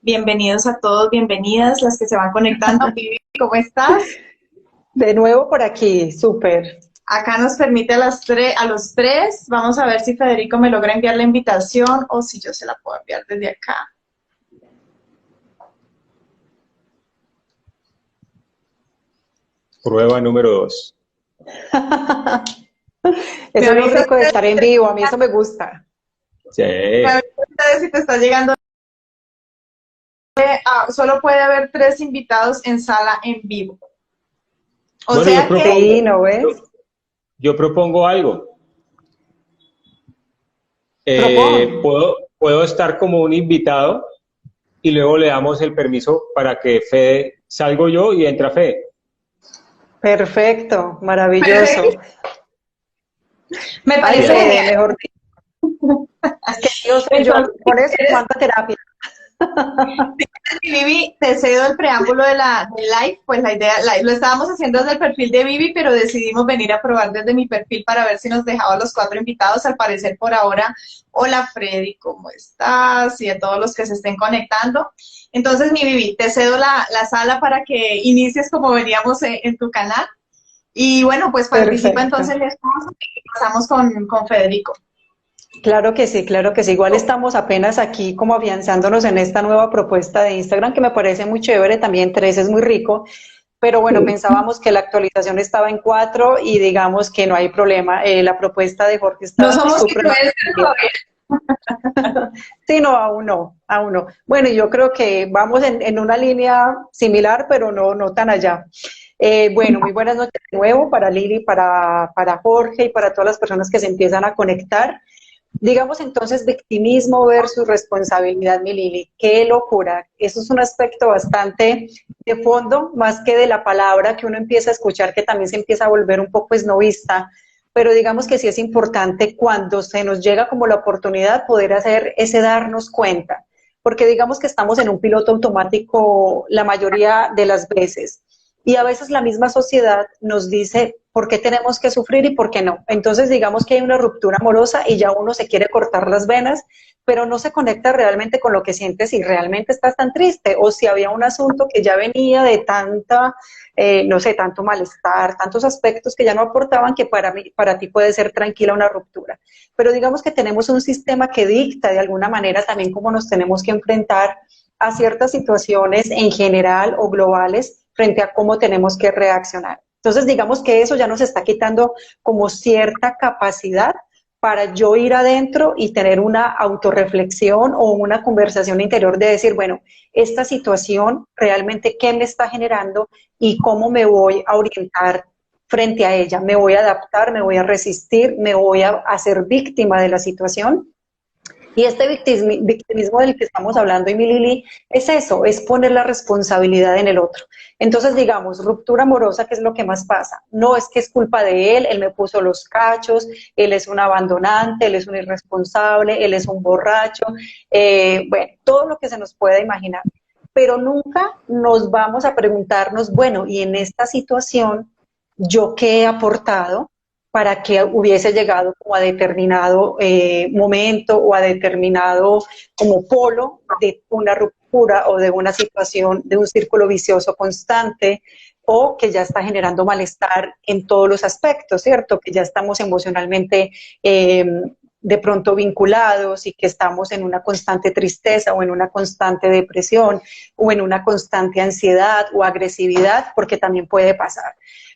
Bienvenidos a todos, bienvenidas las que se van conectando. Vivi, ¿cómo estás? De nuevo por aquí, súper. Acá nos permite a los tres. Vamos a ver si Federico me logra enviar la invitación o si yo se la puedo enviar desde acá. Prueba número 2. Eso es lo rico de estar en vivo, a mí eso me gusta. Sí. Me avisas si te está llegando. Solo puede haber 3 invitados en sala en vivo. O Bueno, sea que Sí, ¿no ves? yo propongo algo. Propon. Puedo estar como un invitado y luego le damos el permiso para que Fede, salgo yo y entra Fede. Perfecto, maravilloso. me Ay, parece Fede, genial. mejor dicho. Es que yo soy yo, Entonces, por eso cuánta terapia. Vivi, te cedo el preámbulo del live, pues la idea, lo estábamos haciendo desde el perfil de Vivi, pero decidimos venir a probar desde mi perfil para ver si nos dejaba los 4 invitados. Al parecer por ahora, hola Freddy, ¿cómo estás? Y a todos los que se estén conectando. Entonces, mi Vivi, te cedo la sala para que inicies como veníamos en tu canal. Y bueno, pues participa Perfecto. entonces el esposo y pasamos con Federico. Claro que sí, claro que sí. Igual estamos apenas aquí como afianzándonos en esta nueva propuesta de Instagram que me parece muy chévere, también 3 es muy rico, pero bueno, pensábamos que la actualización estaba en 4 y digamos que no hay problema. La propuesta de Jorge No está somos supremamente influencers bien. todavía. Sí, no, aún no, aún no. Bueno, yo creo que vamos en una línea similar, pero no tan allá. Bueno, muy buenas noches de nuevo para Lili, para Jorge y para todas las personas que se empiezan a conectar. Digamos entonces victimismo versus responsabilidad, mi Lili. Qué locura. Eso es un aspecto bastante de fondo, más que de la palabra que uno empieza a escuchar, que también se empieza a volver un poco esnovista. Pero digamos que sí es importante cuando se nos llega como la oportunidad poder hacer ese darnos cuenta. Porque digamos que estamos en un piloto automático la mayoría de las veces. Y a veces la misma sociedad nos dice por qué tenemos que sufrir y por qué no. Entonces digamos que hay una ruptura amorosa y ya uno se quiere cortar las venas, pero no se conecta realmente con lo que sientes si realmente estás tan triste o si había un asunto que ya venía de tanta, no sé, tanto malestar, tantos aspectos que ya no aportaban que para ti puede ser tranquila una ruptura. Pero digamos que tenemos un sistema que dicta de alguna manera también cómo nos tenemos que enfrentar a ciertas situaciones en general o globales frente a cómo tenemos que reaccionar. Entonces, digamos que eso ya nos está quitando como cierta capacidad para yo ir adentro y tener una autorreflexión o una conversación interior de decir, bueno, esta situación realmente qué me está generando y cómo me voy a orientar frente a ella. Me voy a adaptar, me voy a resistir, me voy a hacer víctima de la situación. Y este victimismo del que estamos hablando, y mi Lili, es eso, es poner la responsabilidad en el otro. Entonces, digamos, ruptura amorosa, ¿qué es lo que más pasa? No es que es culpa de él me puso los cachos, él es un abandonante, él es un irresponsable, él es un borracho, bueno, todo lo que se nos pueda imaginar. Pero nunca nos vamos a preguntarnos, bueno, y en esta situación, ¿yo qué he aportado para que hubiese llegado como a determinado momento o a determinado como polo de una ruptura o de una situación, de un círculo vicioso constante o que ya está generando malestar en todos los aspectos, ¿cierto? Que ya estamos emocionalmente de pronto vinculados y que estamos en una constante tristeza o en una constante depresión o en una constante ansiedad o agresividad, porque también puede pasar.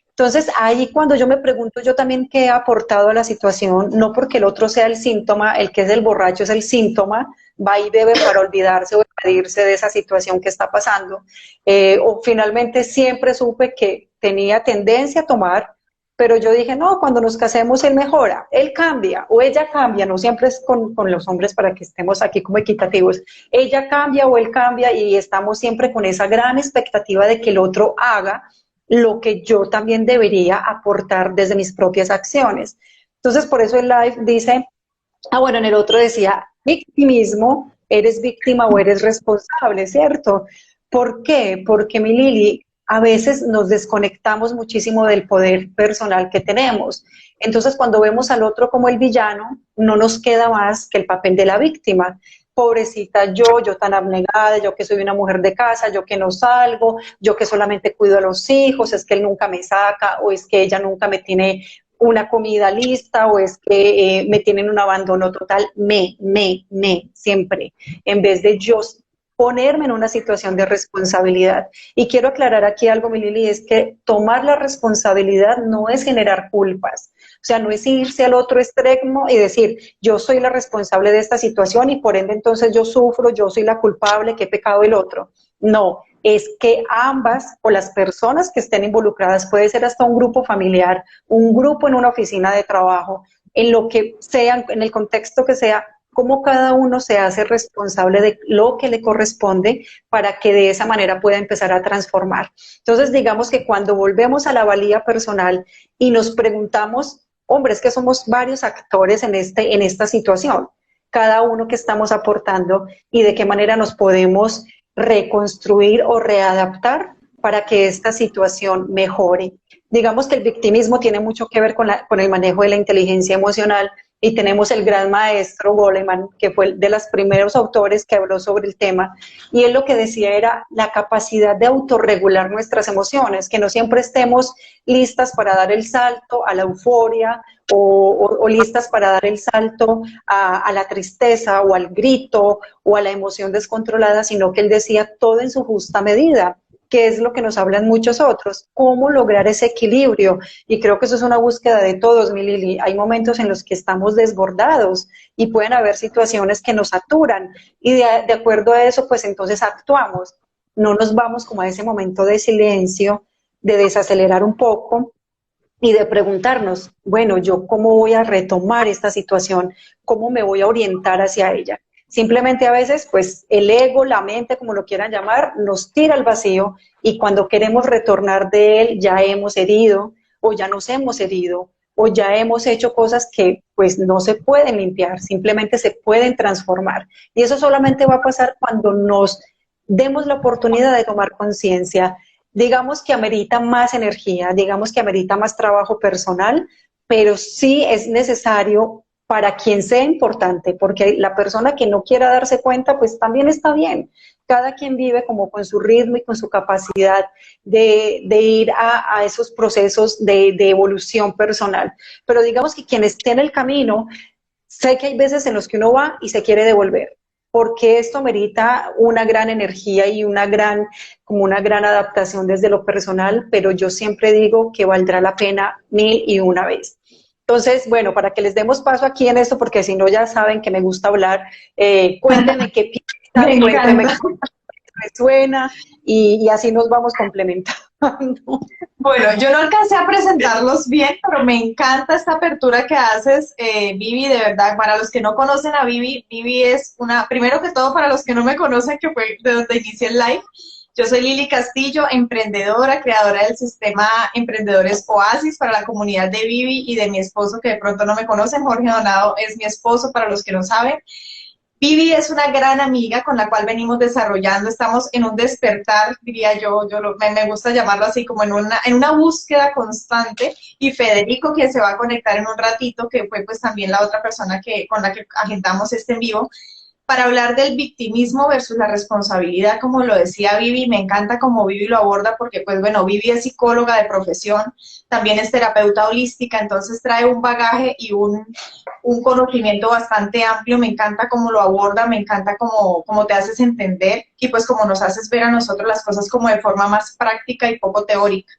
Entonces, ahí cuando yo me pregunto yo también qué he aportado a la situación, no porque el otro sea el síntoma, el que es el borracho es el síntoma, va y bebe para olvidarse o evadirse de esa situación que está pasando. O finalmente siempre supe que tenía tendencia a tomar, pero yo dije, no, cuando nos casemos él mejora, él cambia o ella cambia, no siempre es con los hombres para que estemos aquí como equitativos, ella cambia o él cambia y estamos siempre con esa gran expectativa de que el otro haga lo que yo también debería aportar desde mis propias acciones. Entonces, por eso el live dice, bueno, en el otro decía, victimismo, eres víctima o eres responsable, ¿cierto? ¿Por qué? Porque mi Lili, a veces nos desconectamos muchísimo del poder personal que tenemos. Entonces, cuando vemos al otro como el villano, no nos queda más que el papel de la víctima. pobrecita yo tan abnegada, yo que soy una mujer de casa, yo que no salgo, yo que solamente cuido a los hijos, es que él nunca me saca, o es que ella nunca me tiene una comida lista, o es que me tienen un abandono total, siempre, en vez de yo ponerme en una situación de responsabilidad. Y quiero aclarar aquí algo, mi Lili, es que tomar la responsabilidad no es generar culpas. O sea, no es irse al otro extremo y decir, yo soy la responsable de esta situación y por ende entonces yo sufro, yo soy la culpable, qué pecado el otro. No, es que ambas o las personas que estén involucradas, puede ser hasta un grupo familiar, un grupo en una oficina de trabajo, en lo que sea, en el contexto que sea, cómo cada uno se hace responsable de lo que le corresponde para que de esa manera pueda empezar a transformar. Entonces, digamos que cuando volvemos a la valía personal y nos preguntamos, hombre, es que somos varios actores en esta situación, cada uno que estamos aportando y de qué manera nos podemos reconstruir o readaptar para que esta situación mejore. Digamos que el victimismo tiene mucho que ver con el manejo de la inteligencia emocional, y tenemos el gran maestro Goleman, que fue de los primeros autores que habló sobre el tema, y él lo que decía era la capacidad de autorregular nuestras emociones, que no siempre estemos listas para dar el salto a la euforia o listas para dar el salto a la tristeza o al grito o a la emoción descontrolada, sino que él decía todo en su justa medida, que es lo que nos hablan muchos otros, cómo lograr ese equilibrio. Y creo que eso es una búsqueda de todos, mi Lili. Hay momentos en los que estamos desbordados y pueden haber situaciones que nos saturan y de acuerdo a eso, pues entonces actuamos. No nos vamos como a ese momento de silencio, de desacelerar un poco y de preguntarnos, bueno, ¿yo cómo voy a retomar esta situación? ¿Cómo me voy a orientar hacia ella? Simplemente a veces, pues, el ego, la mente, como lo quieran llamar, nos tira al vacío y cuando queremos retornar de él ya hemos herido o ya nos hemos herido o ya hemos hecho cosas que, pues, no se pueden limpiar, simplemente se pueden transformar. Y eso solamente va a pasar cuando nos demos la oportunidad de tomar conciencia. Digamos que amerita más energía, digamos que amerita más trabajo personal, pero sí es necesario para quien sea importante, porque la persona que no quiera darse cuenta, pues también está bien. Cada quien vive como con su ritmo y con su capacidad de ir a esos procesos de evolución personal. Pero digamos que quien esté en el camino, sé que hay veces en los que uno va y se quiere devolver, porque esto merita una gran energía y como una gran adaptación desde lo personal, pero yo siempre digo que valdrá la pena 1001 vez. Entonces, bueno, para que les demos paso aquí en esto, porque si no ya saben que me gusta hablar, cuéntenme qué piensan, cuéntenme qué resuena y así nos vamos complementando. Bueno, yo no alcancé a presentarlos bien, pero me encanta esta apertura que haces, Vivi, de verdad. Para los que no conocen a Vivi, Vivi es primero que todo, para los que no me conocen, que fue de donde inicié el live, yo soy Lili Castillo, emprendedora, creadora del sistema Emprendedores Oasis para la comunidad de Vivi y de mi esposo, que de pronto no me conocen, Jorge Donado es mi esposo, para los que no saben. Vivi es una gran amiga con la cual venimos desarrollando, estamos en un despertar, diría yo, me gusta llamarlo así, como en una búsqueda constante, y Federico, que se va a conectar en un ratito, que fue pues también la otra persona con la que agendamos este en vivo, para hablar del victimismo versus la responsabilidad, como lo decía Vivi. Me encanta cómo Vivi lo aborda porque, pues bueno, Vivi es psicóloga de profesión, también es terapeuta holística, entonces trae un bagaje y un conocimiento bastante amplio. Me encanta cómo lo aborda, me encanta cómo te haces entender y pues cómo nos haces ver a nosotros las cosas como de forma más práctica y poco teórica.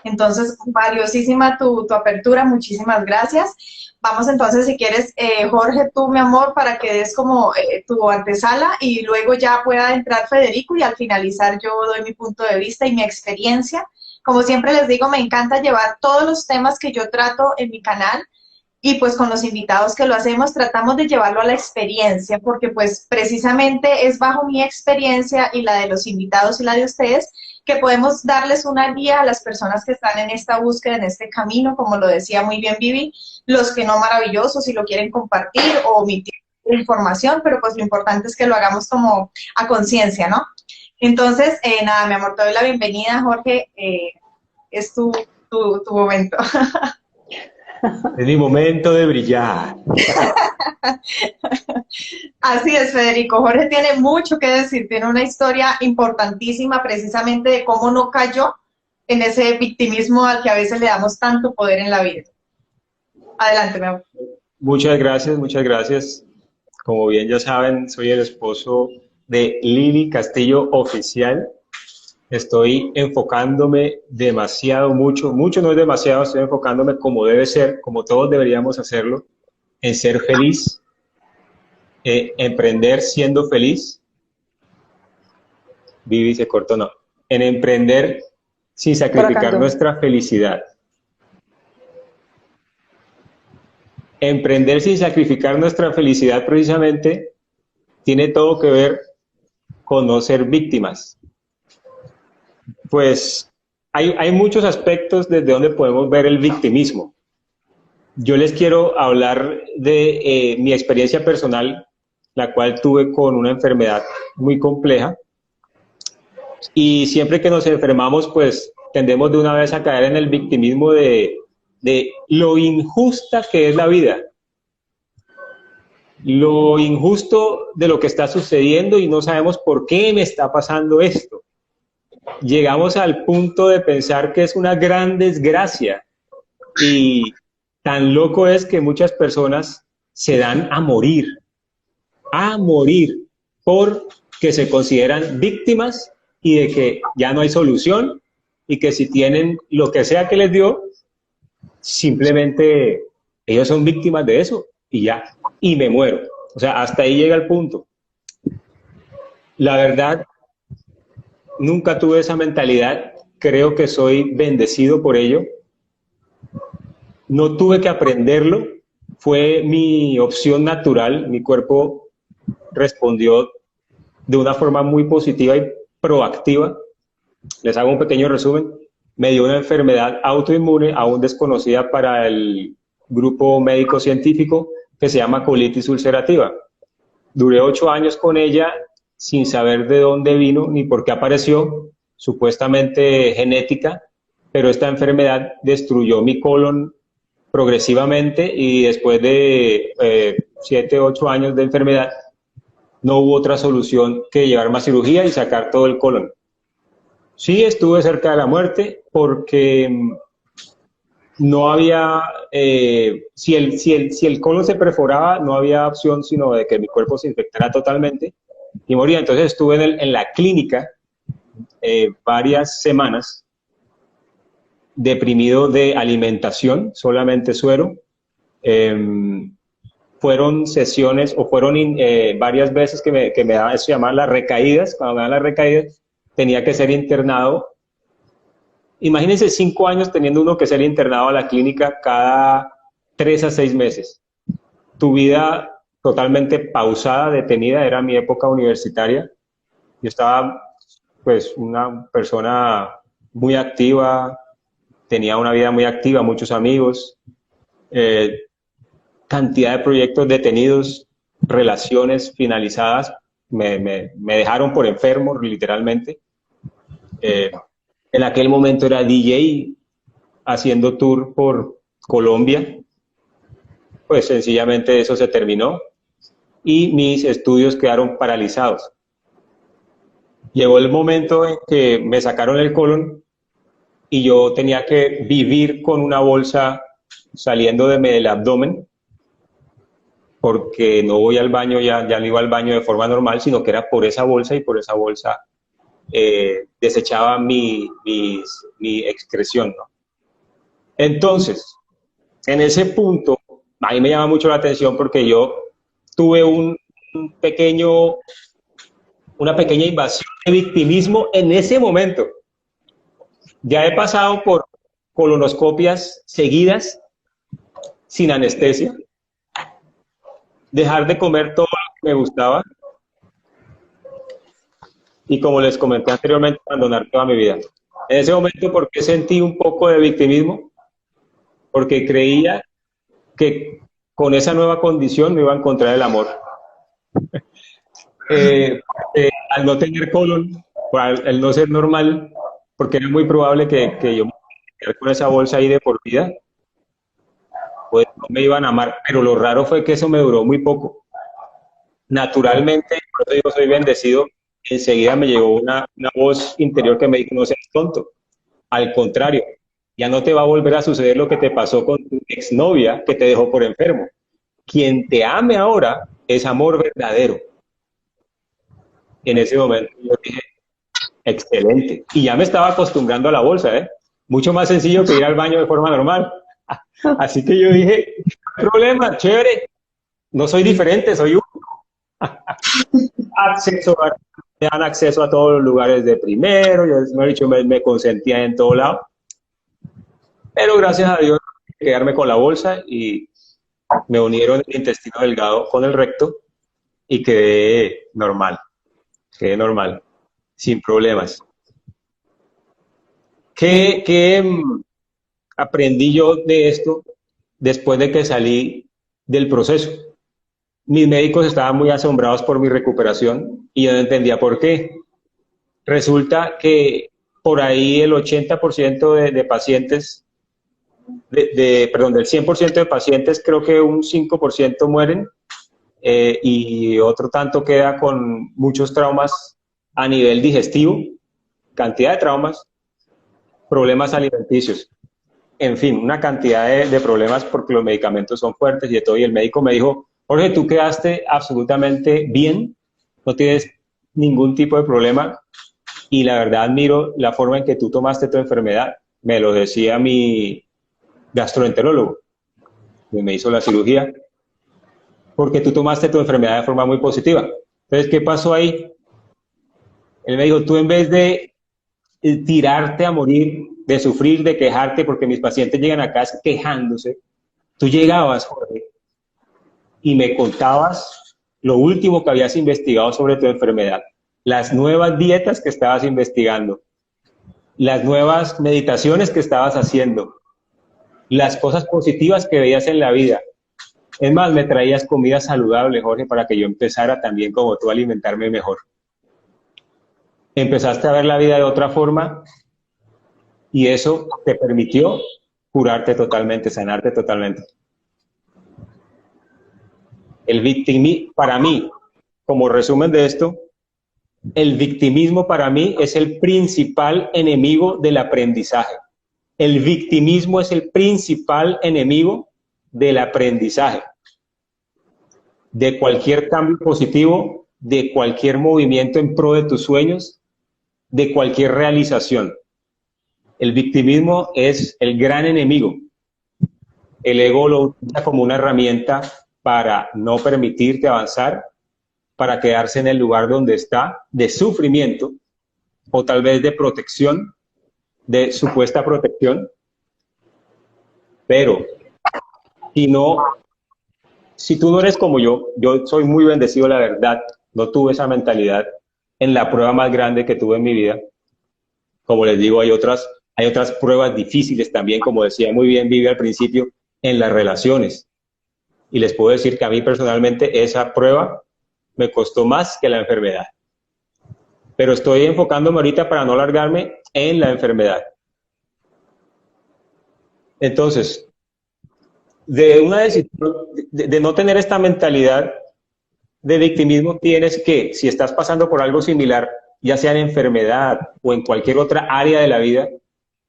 Entonces, valiosísima tu apertura, muchísimas gracias. Vamos entonces, si quieres, Jorge, tú, mi amor, para que des como tu antesala y luego ya pueda entrar Federico y al finalizar yo doy mi punto de vista y mi experiencia. Como siempre les digo, me encanta llevar todos los temas que yo trato en mi canal y pues con los invitados que lo hacemos tratamos de llevarlo a la experiencia, porque pues precisamente es bajo mi experiencia y la de los invitados y la de ustedes que podemos darles una guía a las personas que están en esta búsqueda, en este camino, como lo decía muy bien Vivi, los que no, maravillosos, si lo quieren compartir o omitir información, pero pues lo importante es que lo hagamos como a conciencia, ¿no? Entonces, nada, mi amor, te doy la bienvenida, Jorge, es tu momento. Es mi momento de brillar. Así es, Federico. Jorge tiene mucho que decir, tiene una historia importantísima precisamente de cómo no cayó en ese victimismo al que a veces le damos tanto poder en la vida. Adelante, mi amor. Muchas gracias, muchas gracias. Como bien ya saben, soy el esposo de Lili Castillo Oficial. Estoy enfocándome demasiado, mucho no es demasiado, estoy enfocándome como debe ser, como todos deberíamos hacerlo, en ser feliz, emprender siendo feliz. Vivi se cortó, no. En emprender sin sacrificar nuestra felicidad. Emprender sin sacrificar nuestra felicidad precisamente tiene todo que ver con no ser víctimas. Pues hay muchos aspectos desde donde podemos ver el victimismo. Yo les quiero hablar de mi experiencia personal, la cual tuve con una enfermedad muy compleja. Y siempre que nos enfermamos, pues tendemos de una vez a caer en el victimismo de lo injusta que es la vida, lo injusto de lo que está sucediendo y no sabemos por qué me está pasando esto. Llegamos al punto de pensar que es una gran desgracia y tan loco es que muchas personas se dan a morir porque se consideran víctimas y de que ya no hay solución y que si tienen lo que sea que les dio, simplemente ellos son víctimas de eso y ya, y me muero. O sea, hasta ahí llega el punto. La verdad, nunca tuve esa mentalidad, creo que soy bendecido por ello. No tuve que aprenderlo, fue mi opción natural, mi cuerpo respondió de una forma muy positiva y proactiva. Les hago un pequeño resumen. Me dio una enfermedad autoinmune aún desconocida para el grupo médico científico que se llama colitis ulcerativa. Duré 8 años con ella sin saber de dónde vino ni por qué apareció, supuestamente genética, pero esta enfermedad destruyó mi colon progresivamente y después de 7, 8 años de enfermedad no hubo otra solución que llevarme a cirugía y sacar todo el colon. Sí, estuve cerca de la muerte porque no había, si el colon se perforaba, no había opción sino de que mi cuerpo se infectara totalmente y moría. Entonces estuve en la clínica varias semanas, deprimido de alimentación, solamente suero. Fueron sesiones o fueron varias veces que me daban, eso se llama las recaídas. Cuando me daban las recaídas, tenía que ser internado. Imagínense 5 años teniendo uno que ser internado a la clínica cada 3 a 6 meses. Tu vida totalmente pausada, detenida, era mi época universitaria. Yo estaba, pues, una persona muy activa, tenía una vida muy activa, muchos amigos, cantidad de proyectos detenidos, relaciones finalizadas, me dejaron por enfermo, literalmente. En aquel momento era DJ haciendo tour por Colombia, pues sencillamente eso se terminó y mis estudios quedaron paralizados. Llegó el momento en que me sacaron el colon y yo tenía que vivir con una bolsa saliéndome del abdomen, porque no voy al baño, ya no iba al baño de forma normal, sino que era por esa bolsa y por esa bolsa desechaba mi excreción, ¿no? Entonces, en ese punto, a mí me llama mucho la atención porque yo tuve una pequeña invasión de victimismo en ese momento. Ya he pasado por colonoscopias seguidas, sin anestesia, dejar de comer todo lo que me gustaba y, como les comenté anteriormente, abandonar toda mi vida. En ese momento, ¿por qué sentí un poco de victimismo? Porque creía que con esa nueva condición me iba a encontrar el amor. Al no tener colon, al no ser normal, porque era muy probable que yo me quedara con esa bolsa ahí de por vida, pues no me iban a amar, pero lo raro fue que eso me duró muy poco. Naturalmente, por eso digo, soy bendecido, enseguida me llegó una voz interior que me dijo, no seas tonto, al contrario, ya no te va a volver a suceder lo que te pasó con tu exnovia que te dejó por enfermo. Quien te ame ahora es amor verdadero. En ese momento yo dije, excelente. Y ya me estaba acostumbrando a la bolsa, ¿eh? Mucho más sencillo que ir al baño de forma normal. Así que yo dije, no hay problema, chévere. No soy diferente, soy uno. Me dan acceso a todos los lugares de primero. Yo, me he dicho, me consentía en todo lado. Pero gracias a Dios, quedarme con la bolsa y me unieron el intestino delgado con el recto y quedé normal, sin problemas. ¿Qué aprendí yo de esto después de que salí del proceso? Mis médicos estaban muy asombrados por mi recuperación y yo no entendía por qué. Resulta que por ahí el 80% de pacientes, perdón, del 100% de pacientes, creo que un 5% mueren y otro tanto queda con muchos traumas a nivel digestivo, cantidad de traumas, problemas alimenticios, en fin, una cantidad de problemas porque los medicamentos son fuertes y de todo. Y el médico me dijo, Jorge, tú quedaste absolutamente bien, no tienes ningún tipo de problema y la verdad admiro la forma en que tú tomaste tu enfermedad. Me lo decía mi gastroenterólogo, que me hizo la cirugía, porque tú tomaste tu enfermedad de forma muy positiva. Entonces, ¿qué pasó ahí? Él me dijo, tú en vez de tirarte a morir, de sufrir, de quejarte, porque mis pacientes llegan acá quejándose, tú llegabas, Jorge, y me contabas lo último que habías investigado sobre tu enfermedad, las nuevas dietas que estabas investigando, las nuevas meditaciones que estabas haciendo, las cosas positivas que veías en la vida. Es más, me traías comida saludable, Jorge, para que yo empezara también como tú a alimentarme mejor. Empezaste a ver la vida de otra forma y eso te permitió curarte totalmente, sanarte totalmente. Para mí, como resumen de esto, el victimismo para mí es el principal enemigo del aprendizaje. El victimismo es el principal enemigo del aprendizaje. De cualquier cambio positivo, de cualquier movimiento en pro de tus sueños, de cualquier realización. El victimismo es el gran enemigo. El ego lo utiliza como una herramienta para no permitirte avanzar, para quedarse en el lugar donde está, de sufrimiento, o tal vez de protección, de supuesta protección. Pero, si tú no eres como yo soy muy bendecido, la verdad, no tuve esa mentalidad en la prueba más grande que tuve en mi vida. Como les digo, hay otras pruebas difíciles también, como decía muy bien Vivi al principio, en las relaciones. Y les puedo decir que a mí personalmente esa prueba me costó más que la enfermedad. Pero estoy enfocándome ahorita para no alargarme en la enfermedad. Entonces, de una decisión de no tener esta mentalidad de victimismo, tienes que, si estás pasando por algo similar, ya sea en enfermedad o en cualquier otra área de la vida,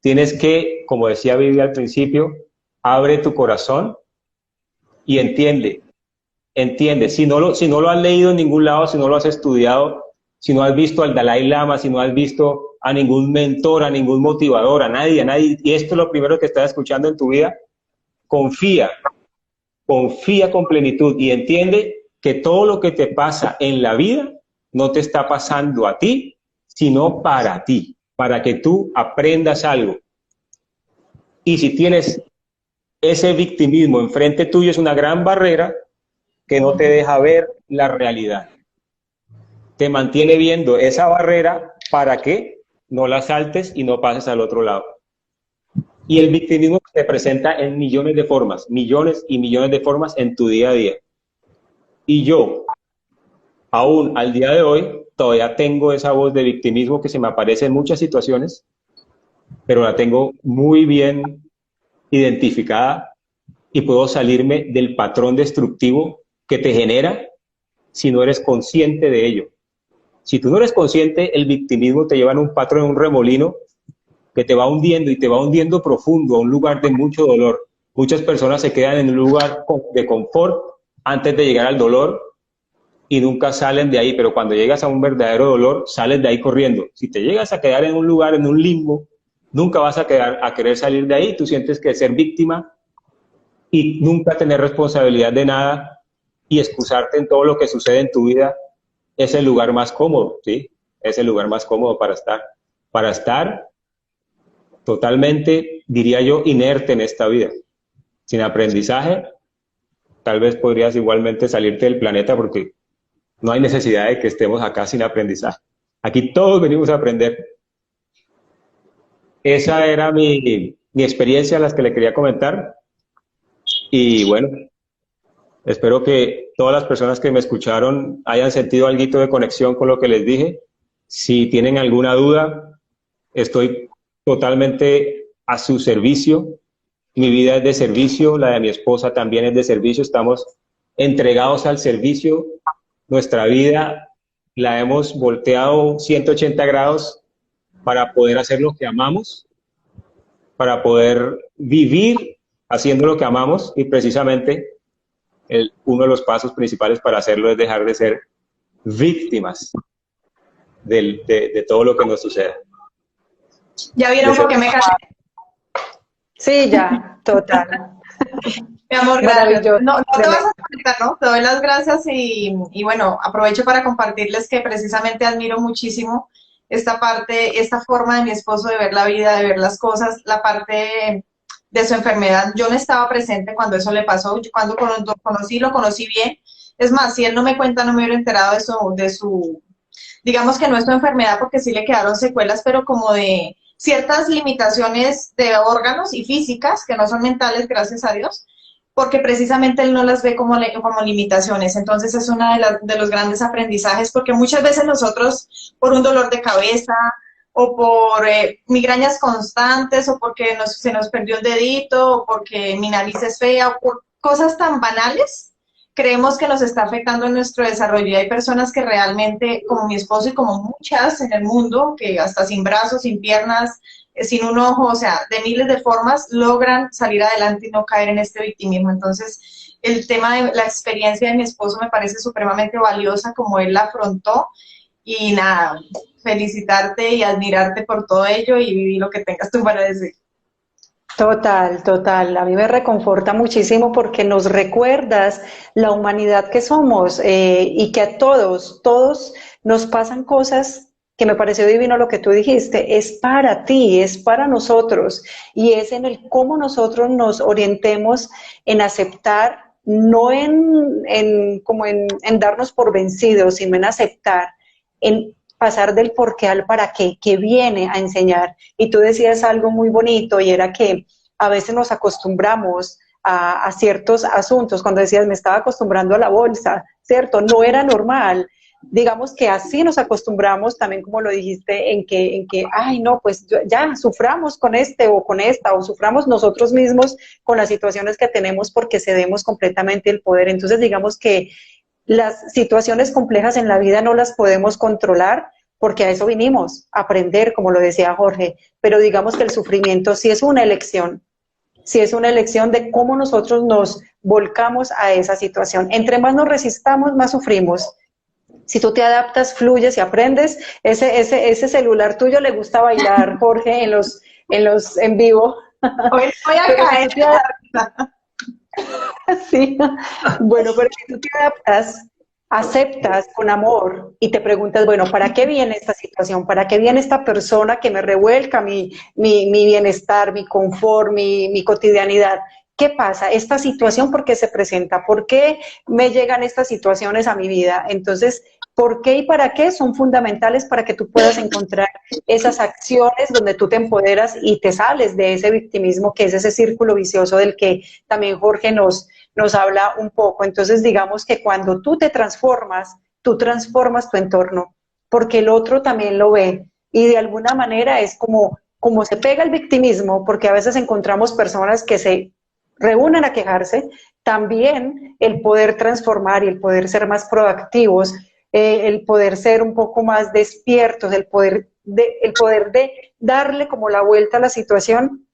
tienes que, como decía Vivi al principio, abre tu corazón y entiende, si no lo has leído en ningún lado, si no lo has estudiado, si no has visto al Dalai Lama, si no has visto a ningún mentor, a ningún motivador, a nadie, y esto es lo primero que estás escuchando en tu vida, confía con plenitud y entiende que todo lo que te pasa en la vida no te está pasando a ti, sino para ti, para que tú aprendas algo. Y si tienes ese victimismo enfrente tuyo, es una gran barrera que no te deja ver la realidad. Te mantiene viendo esa barrera para que no la saltes y no pases al otro lado. Y el victimismo se presenta en millones de formas, millones y millones de formas en tu día a día. Y yo, aún al día de hoy, todavía tengo esa voz de victimismo que se me aparece en muchas situaciones, pero la tengo muy bien identificada y puedo salirme del patrón destructivo que te genera si no eres consciente de ello. Si tú no eres consciente, el victimismo te lleva en un patrón, en un remolino que te va hundiendo y te va hundiendo profundo, a un lugar de mucho dolor. Muchas personas se quedan en un lugar de confort antes de llegar al dolor y nunca salen de ahí, pero cuando llegas a un verdadero dolor, sales de ahí corriendo. Si te llegas a quedar en un lugar, en un limbo, nunca vas a querer salir de ahí. Tú sientes que ser víctima y nunca tener responsabilidad de nada y excusarte en todo lo que sucede en tu vida es el lugar más cómodo, ¿sí? Es el lugar más cómodo para estar. Para estar totalmente, diría yo, inerte en esta vida. Sin aprendizaje, tal vez podrías igualmente salirte del planeta porque no hay necesidad de que estemos acá sin aprendizaje. Aquí todos venimos a aprender. Esa era mi experiencia, las que le quería comentar. Y bueno, espero que todas las personas que me escucharon hayan sentido algo de conexión con lo que les dije. Si tienen alguna duda, estoy totalmente a su servicio. Mi vida es de servicio, la de mi esposa también es de servicio. Estamos entregados al servicio. Nuestra vida la hemos volteado 180 grados para poder hacer lo que amamos, para poder vivir haciendo lo que amamos, y precisamente uno de los pasos principales para hacerlo es dejar de ser víctimas de todo lo que nos sucede. ¿Ya vieron por qué me casé? Sí, ya, total. Mi amor, gracias. No te vas a conectar, ¿no? Te doy las gracias y bueno, aprovecho para compartirles que precisamente admiro muchísimo esta parte, esta forma de mi esposo de ver la vida, de ver las cosas, la parte de su enfermedad. Yo no estaba presente cuando eso le pasó. Yo cuando lo conocí bien. Es más, si él no me cuenta, no me hubiera enterado de su, digamos que no es su enfermedad, porque sí le quedaron secuelas, pero como de ciertas limitaciones de órganos y físicas, que no son mentales, gracias a Dios, porque precisamente él no las ve como limitaciones. Entonces es uno de los grandes aprendizajes, porque muchas veces nosotros, por un dolor de cabeza, o por migrañas constantes, o porque se nos perdió un dedito, o porque mi nariz es fea, o por cosas tan banales, creemos que nos está afectando en nuestro desarrollo. Y hay personas que realmente, como mi esposo y como muchas en el mundo, que hasta sin brazos, sin piernas, sin un ojo, o sea, de miles de formas, logran salir adelante y no caer en este victimismo. Entonces, el tema de la experiencia de mi esposo me parece supremamente valiosa, como él la afrontó, y nada, felicitarte y admirarte por todo ello y vivir lo que tengas tú para decir. Total, total. A mí me reconforta muchísimo porque nos recuerdas la humanidad que somos y que a todos nos pasan cosas que me pareció divino lo que tú dijiste. Es para ti, es para nosotros y es en el cómo nosotros nos orientemos en aceptar, no en darnos por vencidos, sino en aceptar, en pasar del por qué al para qué, que viene a enseñar. Y tú decías algo muy bonito y era que a veces nos acostumbramos a ciertos asuntos. Cuando decías, me estaba acostumbrando a la bolsa, ¿cierto? No era normal. Digamos que así nos acostumbramos también, como lo dijiste, en que ay, no, pues ya suframos con este o con esta, o suframos nosotros mismos con las situaciones que tenemos porque cedemos completamente el poder. Entonces, digamos que las situaciones complejas en la vida no las podemos controlar porque a eso vinimos, a aprender, como lo decía Jorge, pero digamos que el sufrimiento sí es una elección de cómo nosotros nos volcamos a esa situación. Entre más nos resistamos, más sufrimos. Si tú te adaptas, fluyes y aprendes, ese celular tuyo le gusta bailar, Jorge, en vivo. Hoy voy a caer. Sí, bueno, pero si tú te adaptas, aceptas con amor y te preguntas, bueno, ¿para qué viene esta situación? ¿Para qué viene esta persona que me revuelca mi bienestar, mi confort, mi cotidianidad? ¿Qué pasa? Esta situación, ¿por qué se presenta? ¿Por qué me llegan estas situaciones a mi vida? Entonces, ¿por qué y para qué son fundamentales para que tú puedas encontrar esas acciones donde tú te empoderas y te sales de ese victimismo, que es ese círculo vicioso del que también Jorge nos habla un poco? Entonces, digamos que cuando tú te transformas, tú transformas tu entorno, porque el otro también lo ve y de alguna manera es como se pega el victimismo, porque a veces encontramos personas que se reúnen a quejarse, también el poder transformar y el poder ser más proactivos, el poder ser un poco más despiertos, el poder de darle como la vuelta a la situación,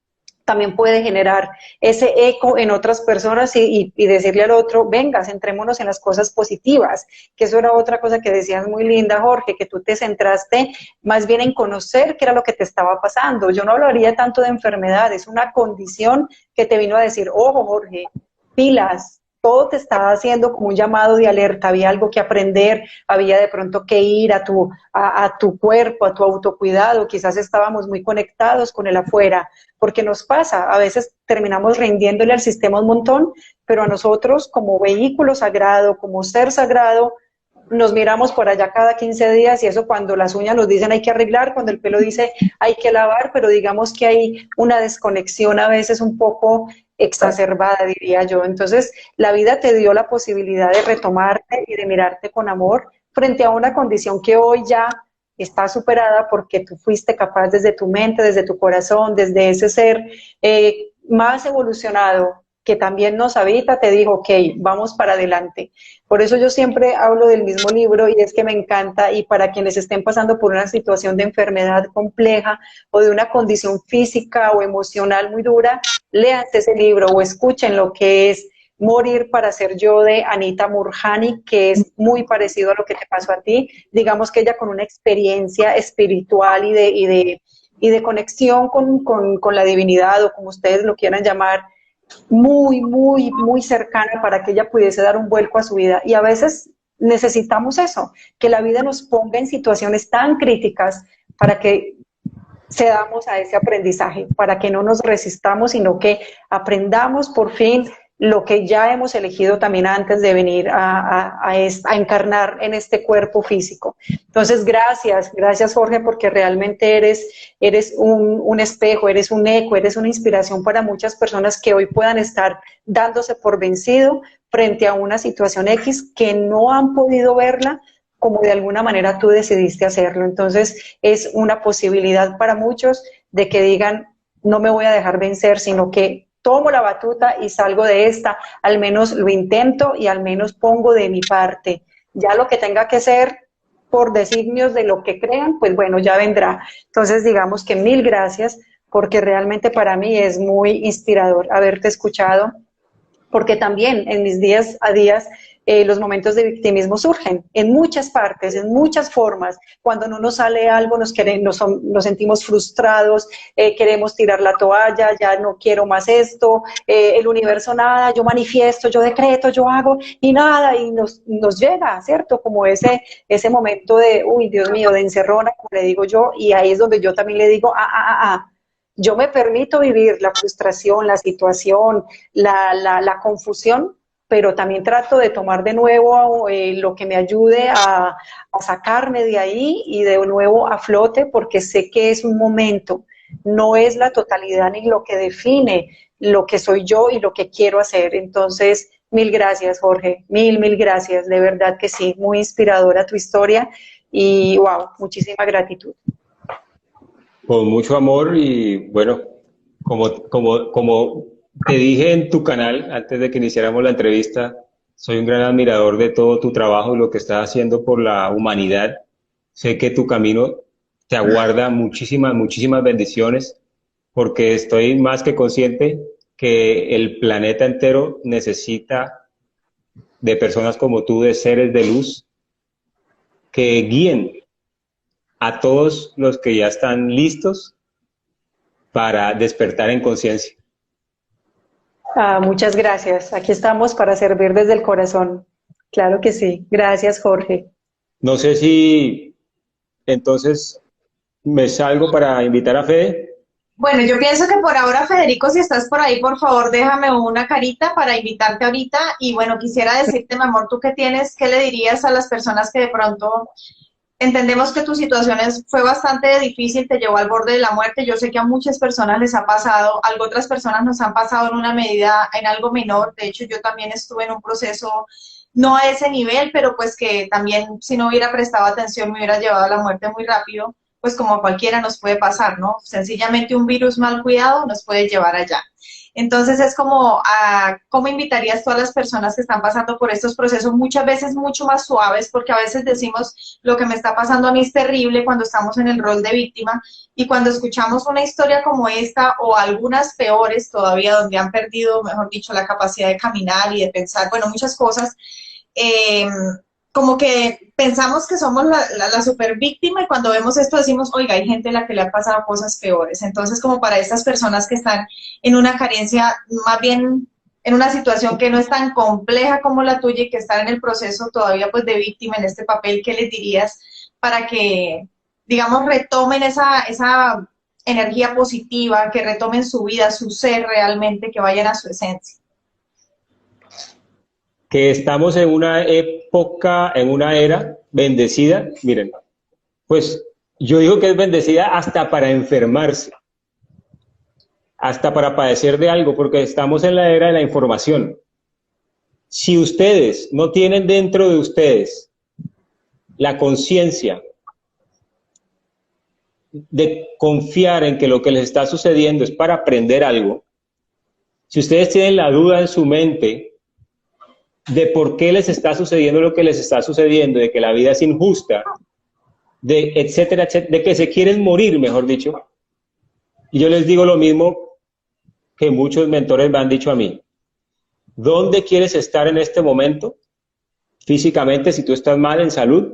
también puede generar ese eco en otras personas y decirle al otro, venga, centrémonos en las cosas positivas, que eso era otra cosa que decías muy linda, Jorge, que tú te centraste más bien en conocer qué era lo que te estaba pasando. Yo no hablaría tanto de enfermedad, es una condición que te vino a decir, ojo, Jorge, pilas, todo te estaba haciendo como un llamado de alerta, había algo que aprender, había de pronto que ir a tu cuerpo, a tu autocuidado, quizás estábamos muy conectados con el afuera, porque nos pasa, a veces terminamos rindiéndole al sistema un montón, pero a nosotros como vehículo sagrado, como ser sagrado, nos miramos por allá cada 15 días y eso cuando las uñas nos dicen hay que arreglar, cuando el pelo dice hay que lavar, pero digamos que hay una desconexión a veces un poco exacerbada, diría yo. Entonces, la vida te dio la posibilidad de retomarte y de mirarte con amor frente a una condición que hoy ya está superada porque tú fuiste capaz desde tu mente, desde tu corazón, desde ese ser más evolucionado que también nos habita, te dijo, ok, vamos para adelante. Por eso yo siempre hablo del mismo libro y es que me encanta y para quienes estén pasando por una situación de enfermedad compleja o de una condición física o emocional muy dura, léanse ese libro o escuchen lo que es Morir para ser yo de Anita Murjani, que es muy parecido a lo que te pasó a ti. Digamos que ella con una experiencia espiritual y de conexión con la divinidad o como ustedes lo quieran llamar, muy, muy, muy cercana para que ella pudiese dar un vuelco a su vida. Y a veces necesitamos eso, que la vida nos ponga en situaciones tan críticas para que cedamos a ese aprendizaje, para que no nos resistamos, sino que aprendamos por fin lo que ya hemos elegido también antes de venir a encarnar en este cuerpo físico. Entonces, gracias Jorge, porque realmente eres un espejo, eres un eco, eres una inspiración para muchas personas que hoy puedan estar dándose por vencido frente a una situación X que no han podido verla como de alguna manera tú decidiste hacerlo. Entonces, es una posibilidad para muchos de que digan, no me voy a dejar vencer, sino que tomo la batuta y salgo de esta, al menos lo intento y al menos pongo de mi parte. Ya lo que tenga que ser por designios de lo que crean, pues bueno, ya vendrá. Entonces, digamos que mil gracias, porque realmente para mí es muy inspirador haberte escuchado, porque también en mis días a días los momentos de victimismo surgen en muchas partes, en muchas formas. Cuando no nos sale algo, nos sentimos frustrados, queremos tirar la toalla, ya no quiero más esto, el universo nada, yo manifiesto, yo decreto, yo hago y nada, y nos llega, ¿cierto? Como ese momento de, uy, Dios mío, de encerrona, como le digo yo, y ahí es donde yo también le digo, yo me permito vivir la frustración, la situación, la confusión, pero también trato de tomar de nuevo lo que me ayude a sacarme de ahí y de nuevo a flote, porque sé que es un momento, no es la totalidad ni lo que define lo que soy yo y lo que quiero hacer. Entonces, mil gracias, Jorge, mil gracias, de verdad que sí, muy inspiradora tu historia y wow, muchísima gratitud. Con mucho amor y bueno, como te dije en tu canal antes de que iniciáramos la entrevista, soy un gran admirador de todo tu trabajo y lo que estás haciendo por la humanidad. Sé que tu camino te aguarda muchísimas bendiciones porque estoy más que consciente que el planeta entero necesita de personas como tú, de seres de luz que guíen a todos los que ya están listos para despertar en conciencia. Muchas gracias. Aquí estamos para servir desde el corazón. Claro que sí. Gracias, Jorge. No sé si entonces me salgo para invitar a Fede. Bueno, yo pienso que por ahora, Federico, si estás por ahí, por favor, déjame una carita para invitarte ahorita. Y bueno, quisiera decirte, mi amor, ¿tú qué tienes? ¿Qué le dirías a las personas que de pronto entendemos que tu situación fue bastante difícil, te llevó al borde de la muerte? Yo sé que a muchas personas les ha pasado, a otras personas nos han pasado en una medida, en algo menor. De hecho, yo también estuve en un proceso, no a ese nivel, pero pues que también si no hubiera prestado atención me hubiera llevado a la muerte muy rápido. pues como a cualquiera nos puede pasar, ¿no? Sencillamente un virus mal cuidado nos puede llevar allá. Entonces es como, ¿cómo invitarías tú a las personas que están pasando por estos procesos muchas veces mucho más suaves? Porque a veces decimos, lo que me está pasando a mí es terrible cuando estamos en el rol de víctima, y cuando escuchamos una historia como esta o algunas peores todavía, donde han perdido, mejor dicho, la capacidad de caminar y de pensar, bueno, muchas cosas, eh, como que pensamos que somos la super víctima, y cuando vemos esto decimos, oiga, hay gente a la que le han pasado cosas peores. Entonces, como para estas personas que están en una carencia, más bien en una situación que no es tan compleja como la tuya y que están en el proceso todavía pues de víctima en este papel, ¿qué les dirías para que, digamos, retomen esa energía positiva, que retomen su vida, su ser realmente, que vayan a su esencia? Que estamos en una época, en una era bendecida, miren, pues yo digo que es bendecida hasta para enfermarse, hasta para padecer de algo, porque estamos en la era de la información. Si ustedes no tienen dentro de ustedes la conciencia de confiar en que lo que les está sucediendo es para aprender algo, si ustedes tienen la duda en su mente de por qué les está sucediendo lo que les está sucediendo, de que la vida es injusta, de etcétera, etcétera, de que se quieren morir, mejor dicho. Y yo les digo lo mismo que muchos mentores me han dicho a mí. ¿Dónde quieres estar en este momento? Físicamente, si tú estás mal en salud,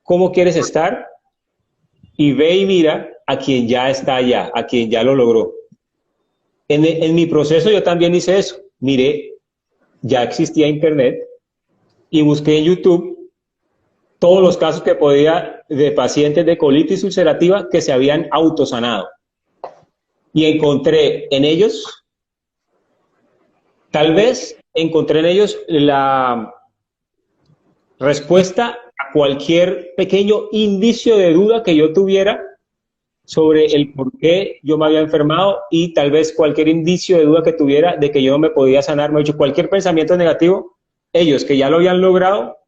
¿cómo quieres estar? Y ve y mira a quien ya está allá, a quien ya lo logró. En mi proceso yo también hice eso. Miré, ya existía internet, y busqué en YouTube todos los casos que podía de pacientes de colitis ulcerativa que se habían autosanado. Y encontré en ellos, tal vez encontré en ellos la respuesta a cualquier pequeño indicio de duda que yo tuviera sobre el por qué yo me había enfermado, y tal vez cualquier indicio de duda que tuviera de que yo no me podía sanar. Me he dicho, cualquier pensamiento negativo, ellos que ya lo habían logrado,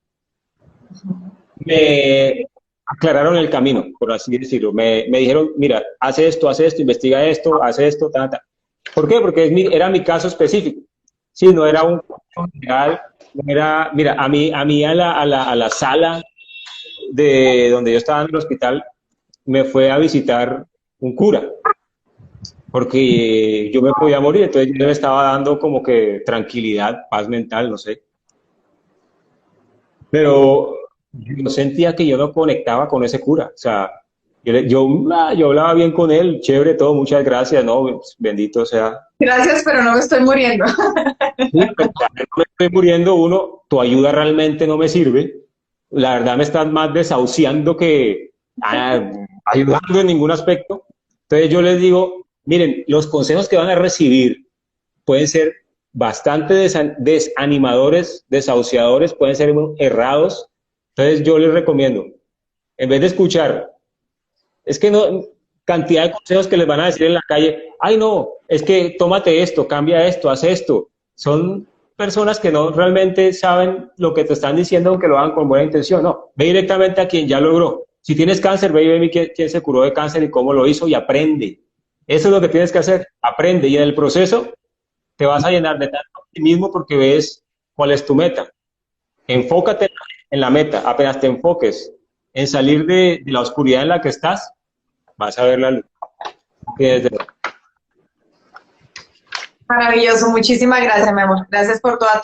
me aclararon el camino, por así decirlo. Me dijeron, mira, haz esto, investiga esto, haz esto, ta, ta. ¿Por qué? Porque era mi caso específico. Sí, no era un caso general, no era, mira, a mí a la sala de donde yo estaba en el hospital, me fue a visitar un cura, porque yo me podía morir, entonces yo me estaba dando como que tranquilidad, paz mental, no sé. Pero yo sentía que yo no conectaba con ese cura, o sea, yo hablaba bien con él, chévere todo, muchas gracias, no, bendito sea. Gracias, pero no me estoy muriendo. Sí, pero cuando no me estoy muriendo, tu ayuda realmente no me sirve, la verdad me estás más desahuciando que ayudando en ningún aspecto. Entonces yo les digo, miren, los consejos que van a recibir pueden ser bastante desanimadores, desahuciadores, pueden ser errados. Entonces yo les recomiendo, en vez de escuchar, es que no, cantidad de consejos que les van a decir en la calle, ay no, es que tómate esto, cambia esto, haz esto. Son personas que no realmente saben lo que te están diciendo, aunque lo hagan con buena intención. No, ve directamente a quien ya logró. Si tienes cáncer, ve y ve quién se curó de cáncer y cómo lo hizo, y aprende. Eso es lo que tienes que hacer, aprende, y en el proceso te vas a llenar de tanto optimismo porque ves cuál es tu meta. Enfócate en la meta. Apenas te enfoques en salir de la oscuridad en la que estás, vas a ver la luz. Maravilloso, muchísimas gracias, mi amor. Gracias por toda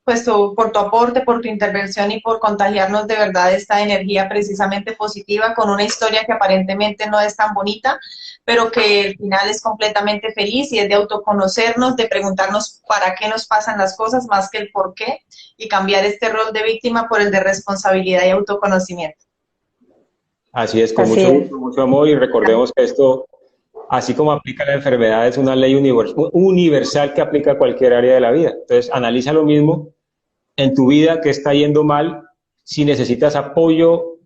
por tu aporte, por tu intervención y por contagiarnos de verdad esta energía precisamente positiva, con una historia que aparentemente no es tan bonita, pero que al final es completamente feliz, y es de autoconocernos, de preguntarnos para qué nos pasan las cosas más que el por qué, y cambiar este rol de víctima por el de responsabilidad y autoconocimiento. Así es, con mucho amor, y recordemos que esto, así como aplica la enfermedad, es una ley universal que aplica a cualquier área de la vida. Entonces, analiza lo mismo en tu vida, que está yendo mal. Si necesitas apoyo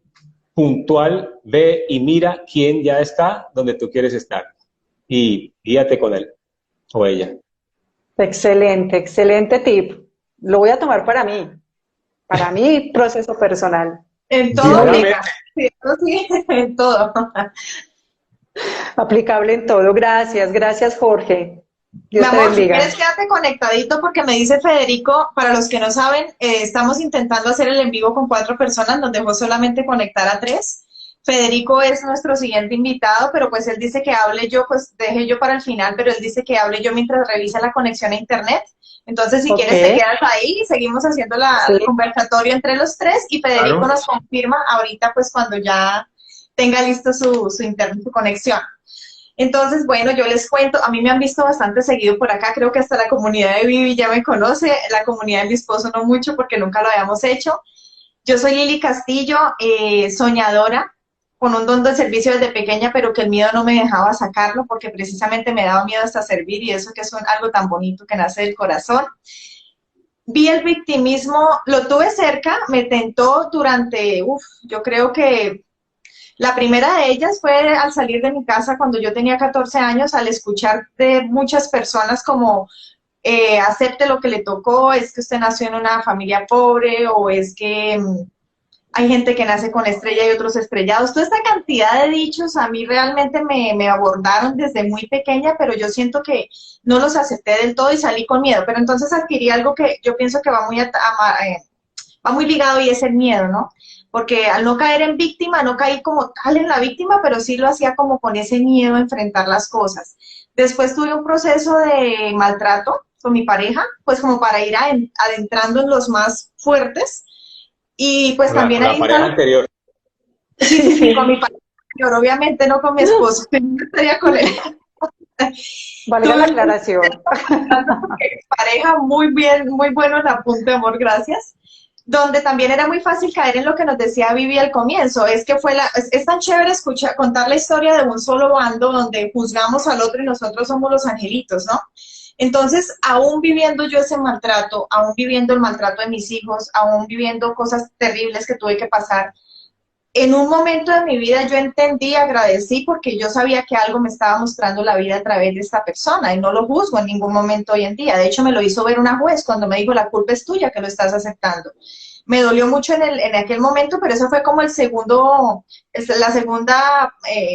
puntual, ve y mira quién ya está donde tú quieres estar, y guíate con él o ella. Excelente, excelente tip. Lo voy a tomar para mí proceso personal. En todo Diariamente. aplica. Sí, eso sí, en todo. Aplicable en todo. Gracias, gracias Jorge. Mi Dios te amor, si bendiga. quieres quédate conectadito porque me dice Federico, para los que no saben, estamos intentando hacer el en vivo con 4 personas, nos dejó solamente conectar a 3. Federico es nuestro siguiente invitado, pero pues él dice que hable yo, pues deje yo para el final, pero él dice que hable yo mientras revisa la conexión a internet. Entonces, si Ok, quieres, te quedas ahí y seguimos haciendo sí, el conversatorio entre los 3 y Federico Claro. nos confirma ahorita, pues cuando ya tenga listo su internet, su conexión. Entonces, bueno, yo les cuento, a mí me han visto bastante seguido por acá, creo que hasta la comunidad de Vivi ya me conoce, la comunidad de mi esposo no mucho porque nunca lo habíamos hecho. Yo soy Lili Castillo, soñadora, con un don de servicio desde pequeña, pero que el miedo no me dejaba sacarlo porque precisamente me daba miedo hasta servir y eso que es algo tan bonito que nace del corazón. Vi el victimismo, lo tuve cerca, me tentó durante, yo creo que la primera de ellas fue al salir de mi casa cuando yo tenía 14 años, al escuchar de muchas personas como acepte lo que le tocó, es que usted nació en una familia pobre o es que hay gente que nace con estrella y otros estrellados. Toda esta cantidad de dichos a mí realmente me abordaron desde muy pequeña, pero yo siento que no los acepté del todo y salí con miedo. Pero entonces adquirí algo que yo pienso que va muy ligado y es el miedo, ¿no? Porque al no caer en víctima, no caí como tal en la víctima, pero sí lo hacía como con ese miedo a enfrentar las cosas. Después tuve un proceso de maltrato con mi pareja, pues como para ir adentrando en los más fuertes. Y pues también Con la ahí pareja está, anterior. sí, sí, sí, con mi pareja, pero obviamente no con mi esposo, no estaría con él. valga la Tuve aclaración. pareja muy bien, muy bueno en apunte, amor, gracias. Donde también era muy fácil caer en lo que nos decía Vivi al comienzo, es que es tan chévere escuchar, contar la historia de un solo bando donde juzgamos al otro y nosotros somos los angelitos, ¿no? Entonces, aún viviendo yo ese maltrato, aún viviendo el maltrato de mis hijos, aún viviendo cosas terribles que tuve que pasar, en un momento de mi vida yo entendí, agradecí porque yo sabía que algo me estaba mostrando la vida a través de esta persona y no lo juzgo en ningún momento hoy en día. De hecho, me lo hizo ver una juez cuando me dijo la culpa es tuya que lo estás aceptando. Me dolió mucho en aquel momento, pero eso fue como la segunda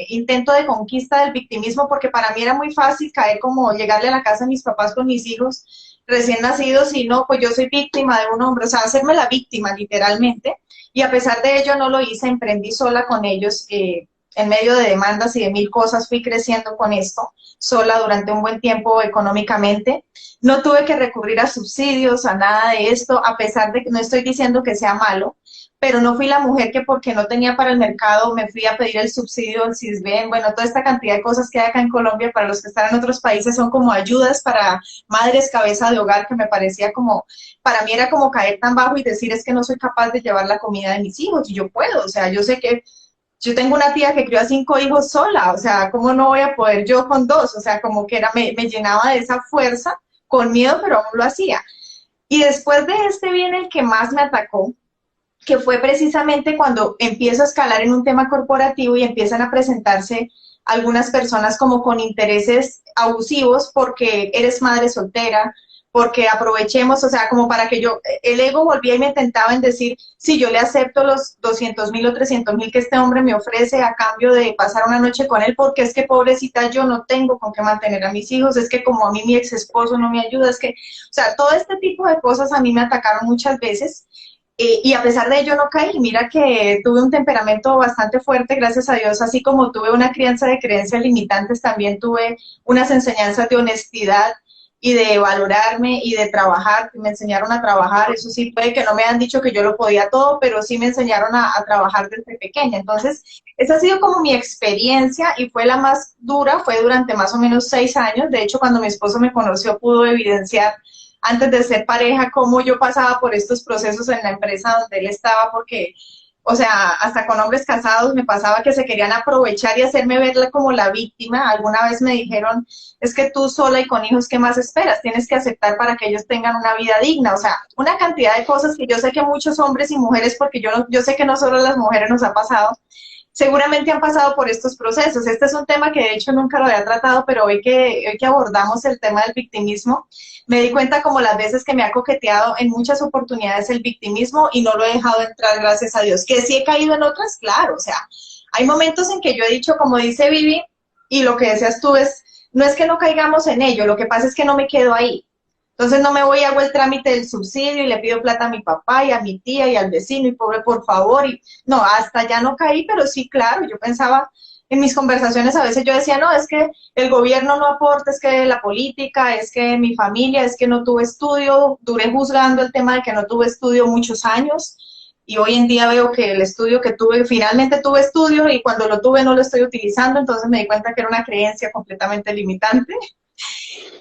intento de conquista del victimismo, porque para mí era muy fácil caer como llegarle a la casa de mis papás con mis hijos recién nacidos y no, pues yo soy víctima de un hombre, o sea, hacerme la víctima literalmente. Y a pesar de ello no lo hice, emprendí sola con ellos, en medio de demandas y de mil cosas, fui creciendo con esto, sola durante un buen tiempo económicamente. No tuve que recurrir a subsidios, a nada de esto, a pesar de que no estoy diciendo que sea malo, pero no fui la mujer que porque no tenía para el mercado me fui a pedir el subsidio del CISBEN, bueno, toda esta cantidad de cosas que hay acá en Colombia para los que están en otros países son como ayudas para madres cabeza de hogar que me parecía como, para mí era como caer tan bajo y decir es que no soy capaz de llevar la comida de mis hijos y yo puedo, o sea, yo sé que yo tengo una tía que crió a 5 hijos sola, o sea, ¿cómo no voy a poder yo con 2? O sea, como que me llenaba de esa fuerza, con miedo, pero aún lo hacía. Y después de este viene el que más me atacó, que fue precisamente cuando empiezo a escalar en un tema corporativo y empiezan a presentarse algunas personas como con intereses abusivos porque eres madre soltera, porque aprovechemos, o sea, como para que el ego volvía y me tentaba en decir, sí, yo le acepto los 200.000 o 300.000 que este hombre me ofrece a cambio de pasar una noche con él, porque es que pobrecita yo no tengo con qué mantener a mis hijos, es que como a mí mi ex esposo no me ayuda, es que, o sea, todo este tipo de cosas a mí me atacaron muchas veces. Y a pesar de ello no caí, mira que tuve un temperamento bastante fuerte, gracias a Dios, así como tuve una crianza de creencias limitantes, también tuve unas enseñanzas de honestidad y de valorarme y de trabajar, me enseñaron a trabajar, eso sí puede que no me han dicho que yo lo podía todo, pero sí me enseñaron a trabajar desde pequeña. Entonces, esa ha sido como mi experiencia y fue la más dura, fue durante más o menos 6 años, de hecho cuando mi esposo me conoció pudo evidenciar antes de ser pareja, cómo yo pasaba por estos procesos en la empresa donde él estaba, porque, o sea, hasta con hombres casados me pasaba que se querían aprovechar y hacerme verla como la víctima. Alguna vez me dijeron, es que tú sola y con hijos, ¿qué más esperas? Tienes que aceptar para que ellos tengan una vida digna. O sea, una cantidad de cosas que yo sé que muchos hombres y mujeres, porque yo sé que no solo a las mujeres nos ha pasado, seguramente han pasado por estos procesos. Este es un tema que de hecho nunca lo había tratado, pero hoy que abordamos el tema del victimismo, me di cuenta como las veces que me ha coqueteado en muchas oportunidades el victimismo y no lo he dejado entrar, gracias a Dios. Que sí he caído en otras, claro, o sea, hay momentos en que yo he dicho, como dice Vivi, y lo que decías tú es, no es que no caigamos en ello, lo que pasa es que no me quedo ahí. Entonces no me voy, hago el trámite del subsidio y le pido plata a mi papá y a mi tía y al vecino y pobre, por favor. Y no, hasta ya no caí, pero sí, claro, yo pensaba en mis conversaciones, a veces yo decía, no, es que el gobierno no aporta, es que la política, es que mi familia, es que no tuve estudio, duré juzgando el tema de que no tuve estudio muchos años y hoy en día veo que el estudio que tuve, finalmente tuve estudio y cuando lo tuve no lo estoy utilizando, entonces me di cuenta que era una creencia completamente limitante.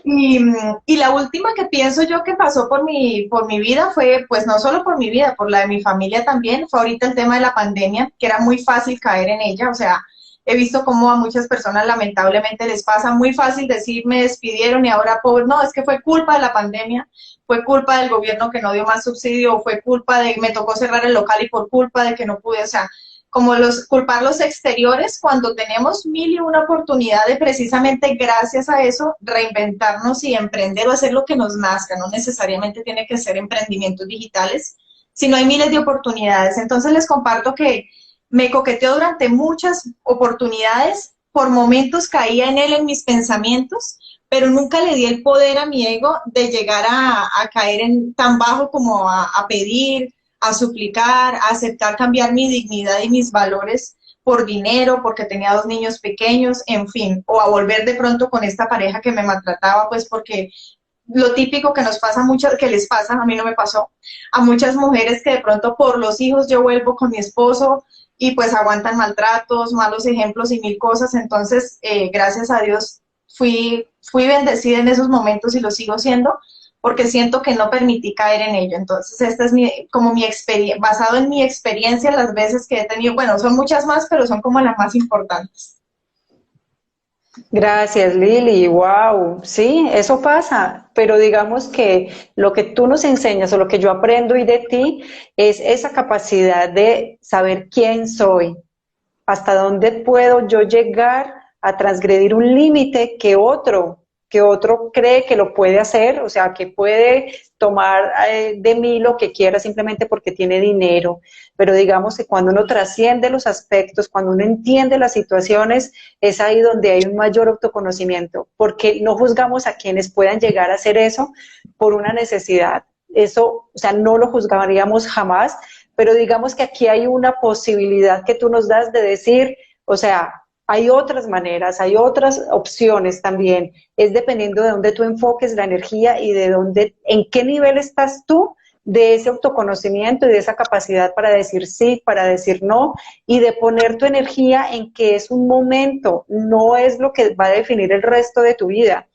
Y la última que pienso yo que pasó por mi vida fue, pues no solo por mi vida, por la de mi familia también, fue ahorita el tema de la pandemia, que era muy fácil caer en ella, o sea, he visto cómo a muchas personas lamentablemente les pasa muy fácil decir me despidieron y ahora pobre, no, es que fue culpa de la pandemia, fue culpa del gobierno que no dio más subsidio, fue culpa de me tocó cerrar el local y por culpa de que no pude, o sea, como culpar los exteriores cuando tenemos mil y una oportunidad de precisamente gracias a eso reinventarnos y emprender o hacer lo que nos nazca, no necesariamente tiene que ser emprendimientos digitales, sino hay miles de oportunidades. Entonces les comparto que me coqueteó durante muchas oportunidades, por momentos caía en él en mis pensamientos, pero nunca le di el poder a mi ego de llegar a caer en tan bajo como a pedir, a suplicar, a aceptar cambiar mi dignidad y mis valores por dinero, porque tenía 2 niños pequeños, en fin, o a volver de pronto con esta pareja que me maltrataba, pues porque lo típico que nos pasa muchas, que les pasa, a mí no me pasó, a muchas mujeres que de pronto por los hijos yo vuelvo con mi esposo y pues aguantan maltratos, malos ejemplos y mil cosas, entonces gracias a Dios fui bendecida en esos momentos y lo sigo siendo, porque siento que no permití caer en ello. Entonces, esta es como mi experiencia, basado en mi experiencia, las veces que he tenido, bueno, son muchas más, pero son como las más importantes. Gracias, Lili. Wow, sí, eso pasa, pero digamos que lo que tú nos enseñas o lo que yo aprendo hoy de ti es esa capacidad de saber quién soy, hasta dónde puedo yo llegar a transgredir un límite que otro cree que lo puede hacer, o sea, que puede tomar de mí lo que quiera simplemente porque tiene dinero. Pero digamos que cuando uno trasciende los aspectos, cuando uno entiende las situaciones, es ahí donde hay un mayor autoconocimiento, porque no juzgamos a quienes puedan llegar a hacer eso por una necesidad. Eso, o sea, no lo juzgaríamos jamás, pero digamos que aquí hay una posibilidad que tú nos das de decir, o sea, hay otras maneras, hay otras opciones también. Es dependiendo de dónde tú enfoques la energía y de dónde, en qué nivel estás tú de ese autoconocimiento y de esa capacidad para decir sí, para decir no, y de poner tu energía en que es un momento, no es lo que va a definir el resto de tu vida,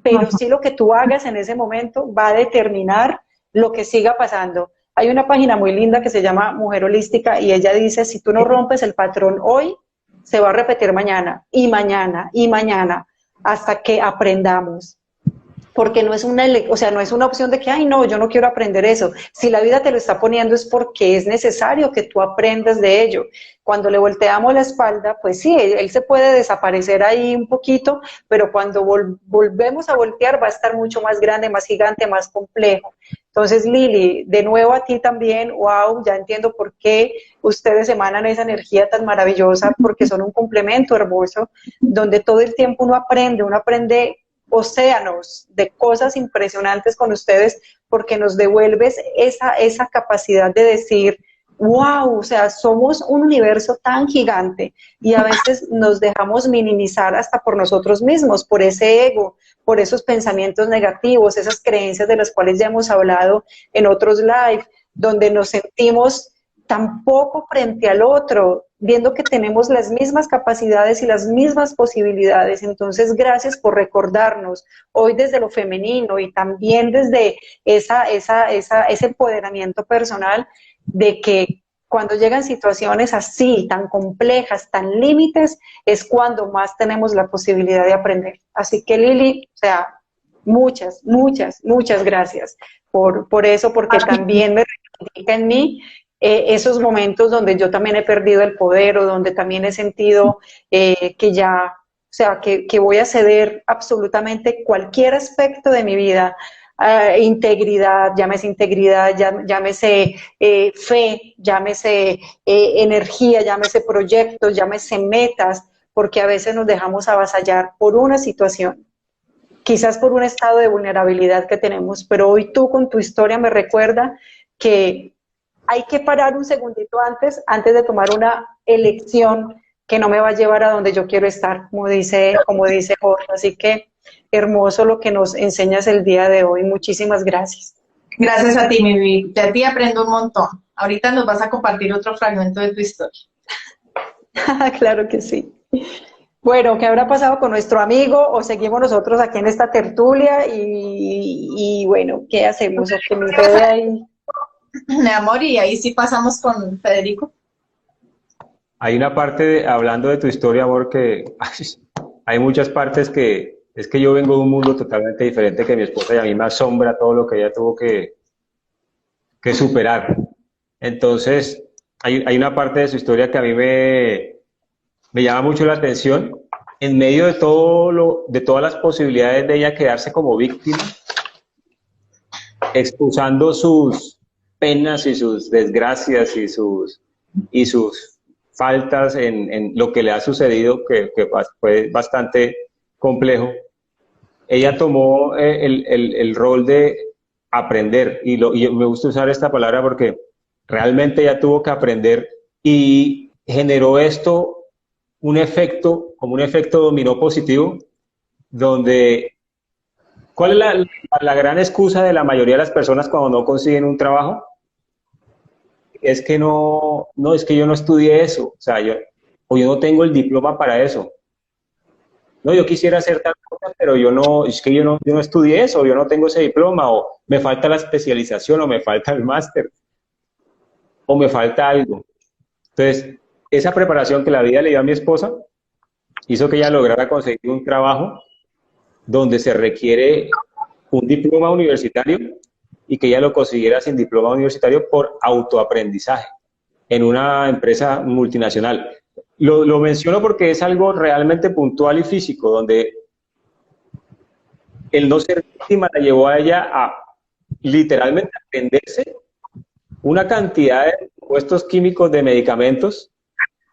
pero sí lo que tú hagas en ese momento va a determinar lo que siga pasando. Hay una página muy linda que se llama Mujer Holística y ella dice, si tú no rompes el patrón hoy, se va a repetir mañana y mañana y mañana hasta que aprendamos. Porque no es o sea, no es una opción de que, ay, no, yo no quiero aprender eso. Si la vida te lo está poniendo es porque es necesario que tú aprendas de ello. Cuando le volteamos la espalda, pues sí, él se puede desaparecer ahí un poquito, pero cuando volvemos a voltear va a estar mucho más grande, más gigante, más complejo. Entonces, Lili, de nuevo a ti también, wow, ya entiendo por qué ustedes emanan esa energía tan maravillosa, porque son un complemento hermoso, donde todo el tiempo uno aprende océanos de cosas impresionantes con ustedes, porque nos devuelves esa capacidad de decir, wow, o sea, somos un universo tan gigante y a veces nos dejamos minimizar hasta por nosotros mismos, por ese ego, por esos pensamientos negativos, esas creencias de las cuales ya hemos hablado en otros live, donde nos sentimos tan poco frente al otro, viendo que tenemos las mismas capacidades y las mismas posibilidades. Entonces, gracias por recordarnos hoy desde lo femenino y también desde ese empoderamiento personal de que cuando llegan situaciones así, tan complejas, tan límites, es cuando más tenemos la posibilidad de aprender. Así que, Lili, o sea, muchas gracias por eso, porque también me reivindica en mí esos momentos donde yo también he perdido el poder o donde también he sentido que ya, o sea, que voy a ceder absolutamente cualquier aspecto de mi vida, integridad, llámese fe, llámese energía, llámese proyectos, llámese metas, porque a veces nos dejamos avasallar por una situación, quizás por un estado de vulnerabilidad que tenemos, pero hoy tú con tu historia me recuerda que hay que parar un segundito antes de tomar una elección que no me va a llevar a donde yo quiero estar, como dice Jorge. Así que hermoso lo que nos enseñas el día de hoy. Muchísimas gracias. Gracias a ti, mi Vivi. De ti aprendo un montón. Ahorita nos vas a compartir otro fragmento de tu historia. Claro que sí. Bueno, ¿qué habrá pasado con nuestro amigo? ¿O seguimos nosotros aquí en esta tertulia? Y bueno, ¿qué hacemos? ¿O que me quede ahí? Mi amor, y ahí sí pasamos con Federico. Hay una parte, hablando de tu historia, amor, que hay muchas partes que es que yo vengo de un mundo totalmente diferente que mi esposa y a mí me asombra todo lo que ella tuvo que superar. Entonces, hay una parte de su historia que a mí me llama mucho la atención. En medio de de todas las posibilidades de ella quedarse como víctima, expulsando sus penas y sus desgracias y sus faltas en lo que le ha sucedido, que fue bastante complejo. Ella tomó el rol de aprender, y me gusta usar esta palabra porque realmente ella tuvo que aprender y generó esto como un efecto dominó positivo, donde ¿cuál es la gran excusa de la mayoría de las personas cuando no consiguen un trabajo? Es que es que yo no estudié eso, o sea, yo no tengo el diploma para eso. No, yo quisiera hacer tal cosa, pero es que yo no estudié eso, yo no tengo ese diploma, o me falta la especialización, o me falta el máster, o me falta algo. Entonces, esa preparación que la vida le dio a mi esposa hizo que ella lograra conseguir un trabajo donde se requiere un diploma universitario y que ella lo consiguiera sin diploma universitario por autoaprendizaje en una empresa multinacional. Lo menciono porque es algo realmente puntual y físico, donde el no ser víctima la llevó a ella a literalmente aprenderse una cantidad de compuestos químicos de medicamentos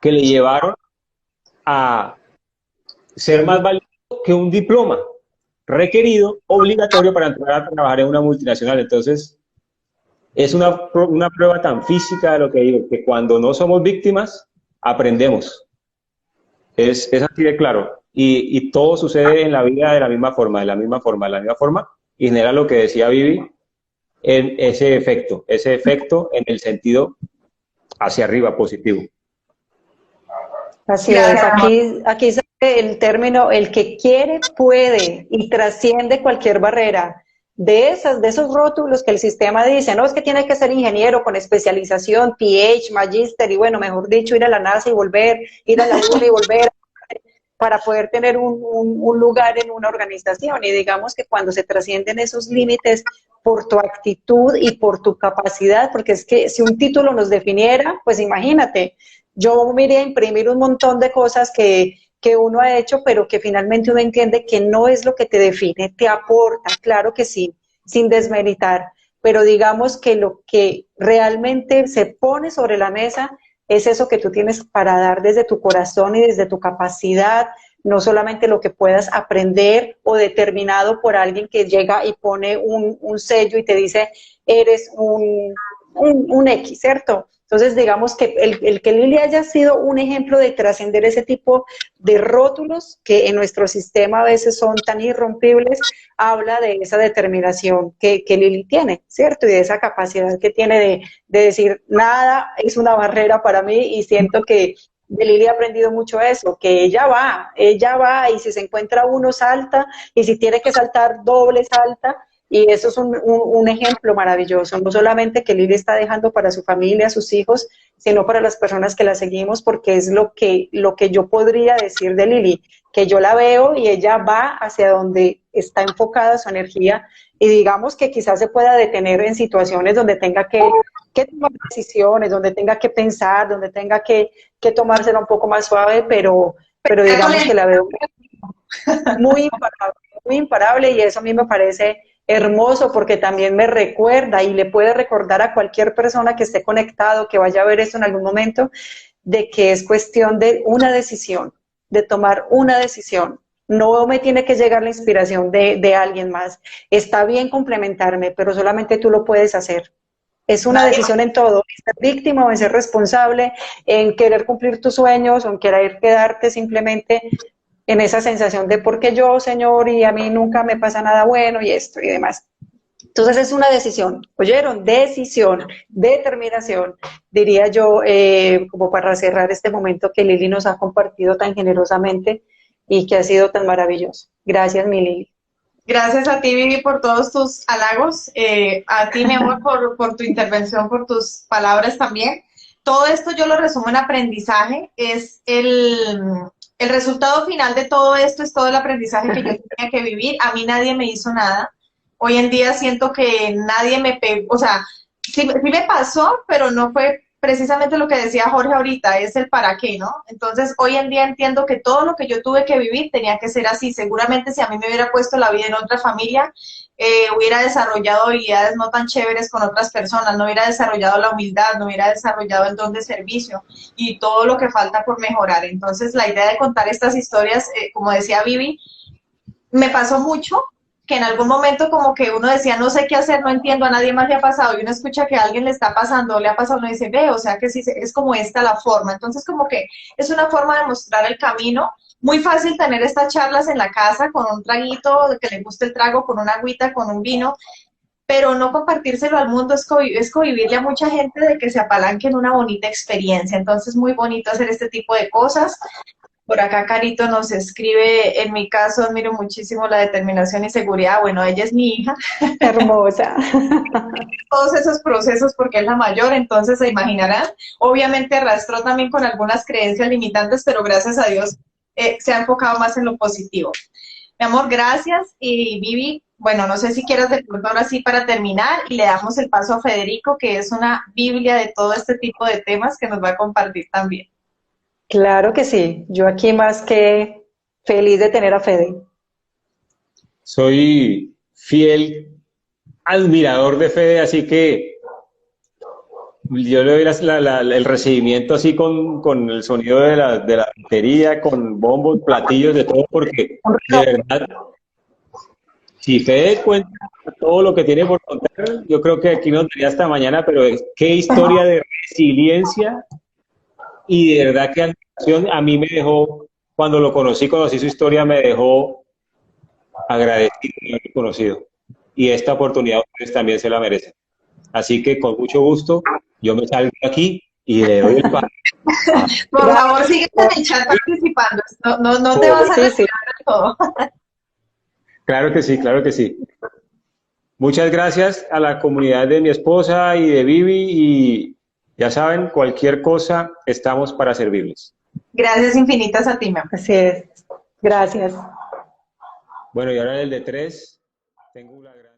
que le llevaron a ser más valioso que un diploma requerido, obligatorio para entrar a trabajar en una multinacional. Entonces, es una prueba tan física de lo que digo, que cuando no somos víctimas, aprendemos. Es así de claro. Y todo sucede en la vida de la misma forma, y genera lo que decía Vivi, en ese efecto en el sentido hacia arriba, positivo. Así es, aquí sale el término, el que quiere puede y trasciende cualquier barrera. De esos rótulos que el sistema dice, no, es que tiene que ser ingeniero con especialización, PH, magíster, y bueno, mejor dicho, ir a la NASA y volver, ir a la UNA y volver, para poder tener un lugar en una organización. Y digamos que cuando se trascienden esos límites por tu actitud y por tu capacidad, porque es que si un título nos definiera, pues imagínate, yo me iría a imprimir un montón de cosas que uno ha hecho, pero que finalmente uno entiende que no es lo que te define, te aporta, claro que sí, sin desmeritar, pero digamos que lo que realmente se pone sobre la mesa es eso que tú tienes para dar desde tu corazón y desde tu capacidad, no solamente lo que puedas aprender o determinado por alguien que llega y pone un sello y te dice, eres un X, ¿cierto? Entonces, digamos que el que Lili haya sido un ejemplo de trascender ese tipo de rótulos que en nuestro sistema a veces son tan irrompibles, habla de esa determinación que Lili tiene, ¿cierto? Y de esa capacidad que tiene de decir, nada es una barrera para mí, y siento que de Lili he aprendido mucho eso, que ella va, y si se encuentra uno salta, y si tiene que saltar doble salta. Y eso es un ejemplo maravilloso, no solamente que Lili está dejando para su familia, sus hijos, sino para las personas que la seguimos, porque es lo que yo podría decir de Lili, que yo la veo y ella va hacia donde está enfocada su energía, y digamos que quizás se pueda detener en situaciones donde tenga que que tomar decisiones, donde tenga que pensar, donde tenga que tomársela un poco más suave, pero digamos que la veo muy imparable y eso a mí me parece hermoso porque también me recuerda y le puede recordar a cualquier persona que esté conectado, que vaya a ver esto en algún momento, de que es cuestión de una decisión, de tomar una decisión. No me tiene que llegar la inspiración de alguien más. Está bien complementarme, pero solamente tú lo puedes hacer. Es una decisión en todo, en ser víctima o en ser responsable, en querer cumplir tus sueños o en querer quedarte simplemente en esa sensación de por qué yo, Señor, y a mí nunca me pasa nada bueno y esto y demás. Entonces es una decisión, ¿oyeron? Decisión, determinación, diría yo, como para cerrar este momento que Lili nos ha compartido tan generosamente y que ha sido tan maravilloso. Gracias, mi Lili. Gracias a ti, Vivi, por todos tus halagos, a ti, mi amor, por tu intervención, por tus palabras también. Todo esto yo lo resumo en aprendizaje, es el resultado final de todo esto, es todo el aprendizaje que yo tenía que vivir. A mí nadie me hizo nada. Hoy en día siento que nadie me pegó, o sea, sí me pasó, pero no fue precisamente lo que decía Jorge ahorita, es el para qué, ¿no? Entonces, hoy en día entiendo que todo lo que yo tuve que vivir tenía que ser así. Seguramente si a mí me hubiera puesto la vida en otra familia, hubiera desarrollado habilidades no tan chéveres con otras personas, no hubiera desarrollado la humildad, no hubiera desarrollado el don de servicio y todo lo que falta por mejorar. Entonces, la idea de contar estas historias, como decía Vivi, me pasó mucho, que en algún momento como que uno decía, no sé qué hacer, no entiendo, a nadie más le ha pasado, y uno escucha que a alguien le está pasando, le ha pasado, uno dice, ve, o sea que sí, es como esta la forma. Entonces como que es una forma de mostrar el camino. Muy fácil tener estas charlas en la casa con un traguito, que le guste el trago, con una agüita, con un vino, pero no compartírselo al mundo es convivirle a mucha gente de que se apalanque en una bonita experiencia. Entonces muy bonito hacer este tipo de cosas. Por acá Carito nos escribe, en mi caso admiro muchísimo la determinación y seguridad. Bueno, ella es mi hija. Hermosa. Todos esos procesos porque es la mayor, entonces se imaginarán. Obviamente arrastró también con algunas creencias limitantes, pero gracias a Dios se ha enfocado más en lo positivo. Mi amor, gracias. Y Vivi, bueno, no sé si quieras de pronto ahora sí para terminar y le damos el paso a Federico, que es una biblia de todo este tipo de temas que nos va a compartir también. Claro que sí, yo aquí más que feliz de tener a Fede. Soy fiel admirador de Fede, así que yo le doy el recibimiento así con el sonido de la batería, con bombos, platillos, de todo, porque de verdad, si Fede cuenta todo lo que tiene por contar, yo creo que aquí nos daría hasta mañana, pero qué historia de resiliencia y de verdad que a mí me dejó, cuando lo conocí su historia, me dejó agradecido de haberlo conocido. Y esta oportunidad ustedes también se la merecen. Así que con mucho gusto, yo me salgo aquí y le doy el paso. Por favor, sigue en el chat participando. No te vas a retirar de todo. Claro que sí, claro que sí. Muchas gracias a la comunidad de mi esposa y de Vivi y ya saben, cualquier cosa, estamos para servirles. Gracias infinitas a ti, mi amor. Así es. Gracias. Bueno, y ahora el de 3, tengo la gran...